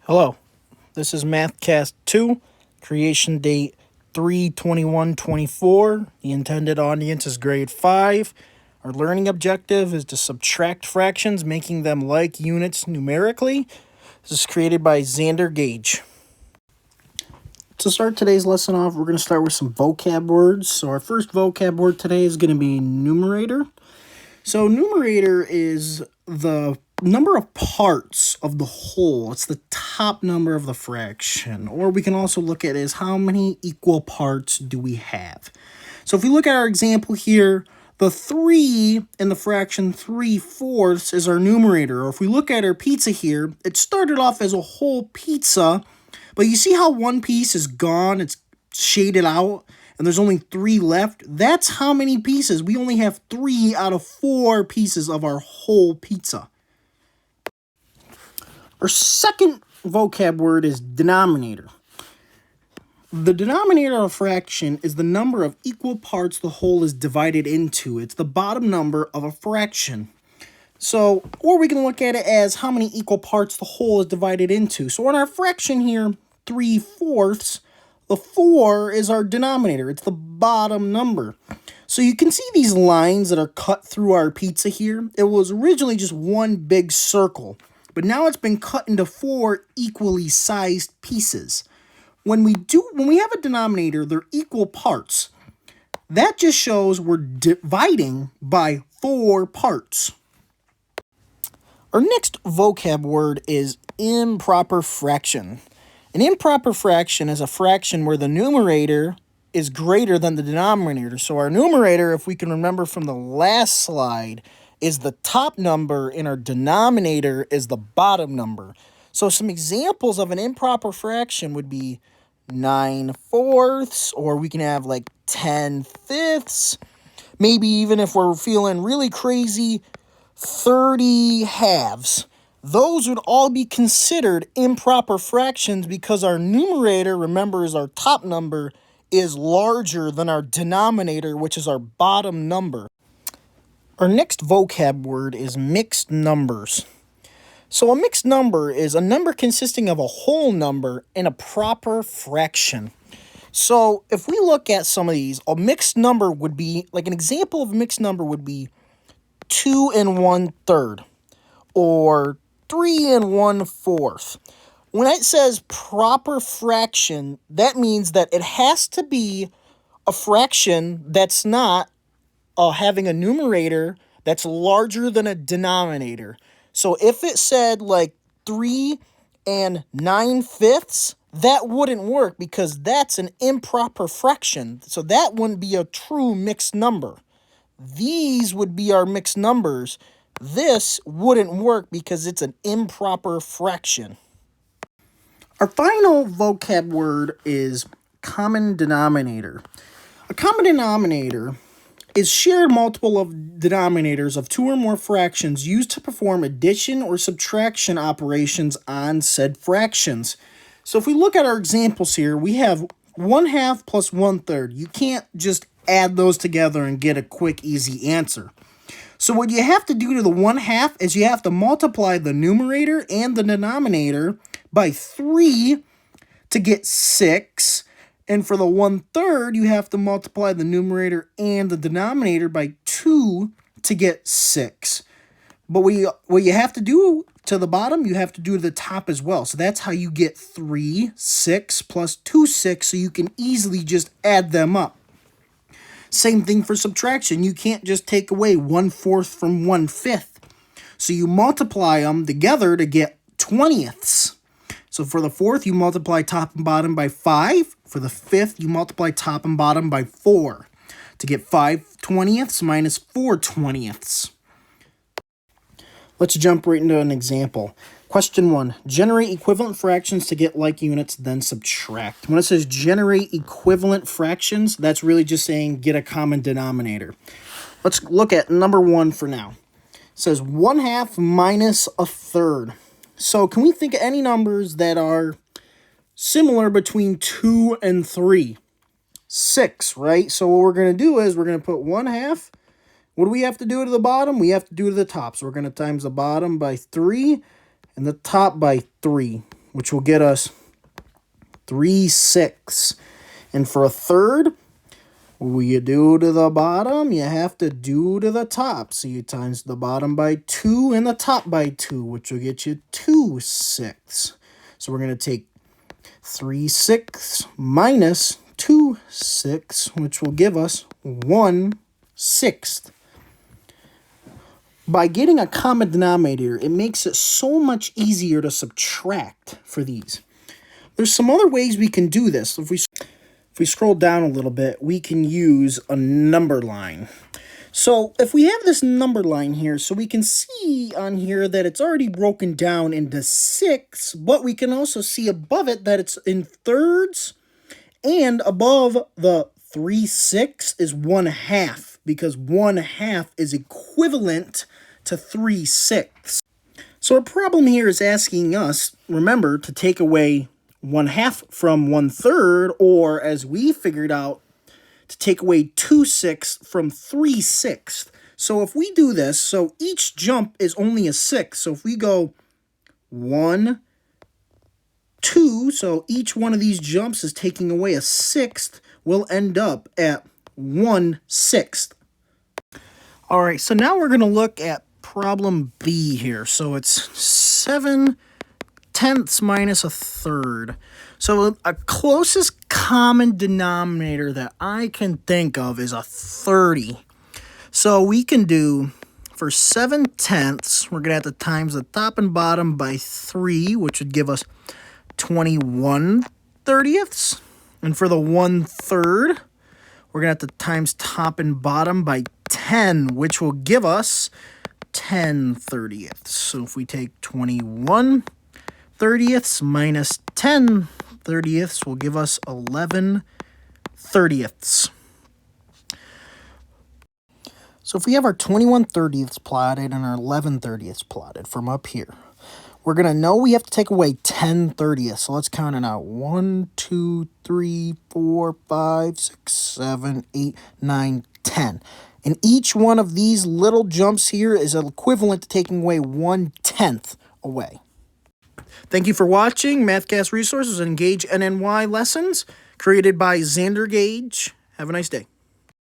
Hello, this is MathCast 2, creation date 3/21/24. The intended audience is grade 5. Our learning objective is to subtract fractions, making them like units numerically. This is created by Xander Gage. To start today's lesson off, we're going to start with some vocab words. So our first vocab word today is going to be numerator. So numerator is the number of parts of the whole. It's the top number of the fraction. Or we can also look at it as how many equal parts do we have. So if we look at our example here, the 3 in the fraction 3/4 is our numerator. Or if we look at our pizza here, it started off as a whole pizza, but you see how one piece is gone, it's shaded out, and there's only 3 left? That's how many pieces. We only have 3 out of 4 pieces of our whole pizza. Our second vocab word is denominator. The denominator of a fraction is the number of equal parts the whole is divided into. It's the bottom number of a fraction. So, or we can look at it as how many equal parts the whole is divided into. So in our fraction here, 3/4, the 4 is our denominator. It's the bottom number. So you can see these lines that are cut through our pizza here. It was originally just one big circle, but now it's been cut into 4 equally sized pieces. When we have a denominator, they're equal parts. That just shows we're dividing by 4 parts. Our next vocab word is improper fraction. An improper fraction is a fraction where the numerator is greater than the denominator. So our numerator, if we can remember from the last slide, is the top number and our denominator is the bottom number. So some examples of an improper fraction would be 9/4, or we can have like 10/5. Maybe even if we're feeling really crazy, 30/2. Those would all be considered improper fractions because our numerator, remember, is our top number, is larger than our denominator, which is our bottom number. Our next vocab word is mixed numbers. So a mixed number is a number consisting of a whole number and a proper fraction. So if we look at some of these, a mixed number would be, like an example of a mixed number would be 2 1/3 or 3 1/4. When it says proper fraction, that means that it has to be a fraction that's not having a numerator that's larger than a denominator. So if it said like 3 9/5, that wouldn't work because that's an improper fraction. So that wouldn't be a true mixed number. These would be our mixed numbers. This wouldn't work because it's an improper fraction. Our final vocab word is common denominator. A common denominator is shared multiple of denominators of 2 or more fractions used to perform addition or subtraction operations on said fractions. So if we look at our examples here, we have 1/2 plus 1/3. You can't just add those together and get a quick, easy answer. So what you have to do to the 1/2 is you have to multiply the numerator and the denominator by 3 to get 6. And for the 1/3, you have to multiply the numerator and the denominator by 2 to get 6. But what you have to do to the bottom, you have to do to the top as well. So that's how you get 3, 6 plus 2, 6, so you can easily just add them up. Same thing for subtraction. You can't just take away 1/4 from 1/5. So you multiply them together to get 20ths. So for the 4th, you multiply top and bottom by 5. For the 5th, you multiply top and bottom by 4 to get 5/20ths minus 4/20ths. Let's jump right into an example. Question 1. Generate equivalent fractions to get like units, then subtract. When it says generate equivalent fractions, that's really just saying get a common denominator. Let's look at number 1 for now. It says 1/2 minus 1/3. So can we think of any numbers that are similar between 2 and 3? 6, right? So what we're going to do is we're going to put 1/2. What do we have to do to the bottom? We have to do to the top. So we're going to times the bottom by 3 and the top by 3. which will get us 3/6. And for a third, what you do to the bottom, you have to do to the top. So you times the bottom by 2 and the top by 2, which will get you 2/6. So we're going to take 3/6 minus 2/6, which will give us 1/6. By getting a common denominator, it makes it so much easier to subtract for these. There's some other ways we can do this. If we scroll down a little bit, we can use a number line. So if we have this number line here, so we can see on here that it's already broken down into 6, but we can also see above it that it's in thirds, and above the 3/6 is 1/2, because 1/2 is equivalent to 3/6. So our problem here is asking us, remember, to take away 1/2 from 1/3, or as we figured out, to take away 2/6 from 3/6. So if we do this, so each jump is only a 6. So if we go 1, 2, so each one of these jumps is taking away a 1/6, we'll end up at 1/6. All right, so now we're going to look at problem B here. So it's 7/10 minus a third. So a closest common denominator that I can think of is a 30. So we can do, for 7/10, we're going to have to times the top and bottom by 3, which would give us 21/30. And for the 1/3, we're going to have to times top and bottom by 10, which will give us 10/30. So if we take 21/30 minus 10/30 will give us 11/30. So if we have our 21/30 plotted and our 11/30 plotted from up here, we're going to know we have to take away 10/30. So let's count it out. 1, 2, 3, 4, 5, 6, 7, 8, 9, 10. And each one of these little jumps here is equivalent to taking away 1/10 away. Thank you for watching MathCast Resources and Engage NNY lessons created by Xander Gage. Have a nice day.